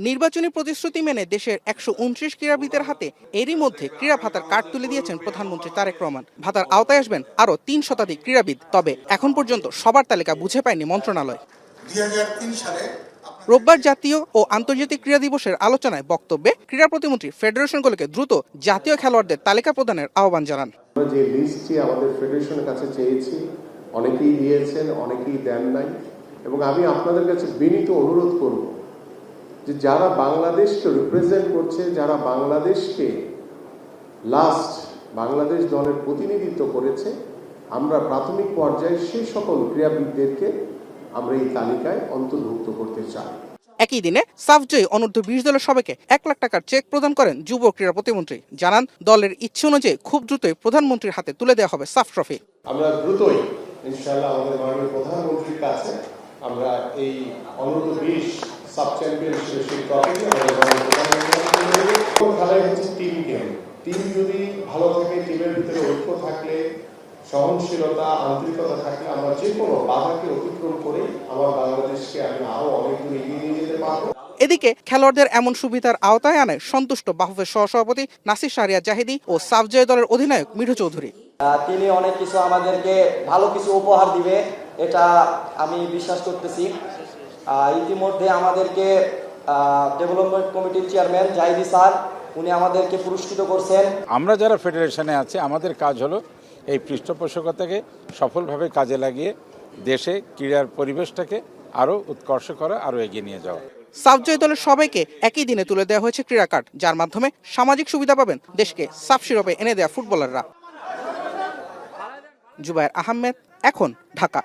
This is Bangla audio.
নির্বাচনী প্রতিশ্রুতি মেনে দেশের 129 ক্রীড়াবিদের হাতে এরই মধ্যে ক্রীড়া ভাতার কার্ড তুলে দিয়েছেন প্রধানমন্ত্রী তারেক রহমান। ভাতার আওতায় আসবেন আরও 3 শতাধিক ক্রীড়াবিদ। তবে এখন পর্যন্ত সবার তালিকা বুঝে পায়নি মন্ত্রণালয়। 2003 সালে রোববার জাতীয় ও আন্তর্জাতিক ক্রীড়া দিবসের আলোচনায় বক্তব্যে ক্রীড়া প্রতিমন্ত্রী ফেডারেশনগুলোকে দ্রুত জাতীয় খেলোয়াড়দের তালিকা প্রদানের আহ্বান জানান। যে লিস্টটি আমাদের ফেডারেশনের কাছে চেয়েছি, অনেকেই দিয়েছেন, অনেকেই দেন নাই, এবং আমি আপনাদের কাছে বিনীত অনুরোধ করব যে যারা বাংলাদেশকে রিপ্রেজেন্ট করছে, যারা বাংলাদেশকে বাংলাদেশ দলের প্রতিনিধিত্ব করেছে, আমরা প্রাথমিক পর্যায়ে সেই সকল ক্রীড়াবিদদেরকে আমরা এই তালিকায় অন্তর্ভুক্ত করতে চাই। একই দিনে সাফজয়ী অনূর্ধ্ব 20 দলের সবাইকে 1 লাখ টাকার চেক প্রদান করেন যুব ক্রীড়া প্রতিমন্ত্রী। জানান, দলের ইচ্ছে অনুযায়ী খুব দ্রুতই প্রধানমন্ত্রীর হাতে তুলে দেওয়া হবে সাফ ট্রফি। আমরা দ্রুতই ইনশাআল্লাহ আমাদের মাননীয় প্রধানমন্ত্রীর কাছে আমরা এই অনূর্ধ্ব 20 সাব চ্যাম্পিয়নশিপের সেই ট্রফি খেলায় হচ্ছে টিম গেম। টিম যদি ভালো থাকে, টিমের ভিতরে ঐক্য থাকলে, সহনশীলতা, আন্তরিকতা থাকলে আমরা যে কোনো বাধাকে অতিক্রম করে আমার বাংলাদেশকে আমি আরো অনেক দূর এগিয়ে নিয়ে যেতে পারবো। এদিকে খেলোয়াড়দের এমন সুবিধার আওতায় আনায় সন্তুষ্ট বাফুফের সহসভাপতি নাসির শাহরিয়ার জাহিদি ও সাফজয় দলের অধিনায়ক মিঠু চৌধুরী। তিনি অনেক কিছু আমাদেরকে ভালো কিছু উপহার দিবে, এটা আমি বিশ্বাস করতেছি। ইতিমধ্যে আমাদেরকে ডেভেলপমেন্ট কমিটির চেয়ারম্যান জাহিদি স্যার উনি আমাদেরকে পুরস্কৃত করছেন। আমরা যারা ফেডারেশনে আছি আমাদের কাজ হলো এই পৃষ্ঠপোষকতাকে সফলভাবে কাজে লাগিয়ে দেশে ক্রীড়ার পরিবেশটাকে আরও উৎকর্ষ করা, আরও এগিয়ে নিয়ে যাওয়া। সাফজয় দলের সবাইকে একই দিনে তুলে দেওয়া হয়েছে ক্রীড়া কার্ড, যার মাধ্যমে সামাজিক সুবিধা পাবেন দেশকে সাফ শিরোপে এনে দেওয়া ফুটবলাররা। জুবায়ের আহমেদ, এখন, ঢাকা।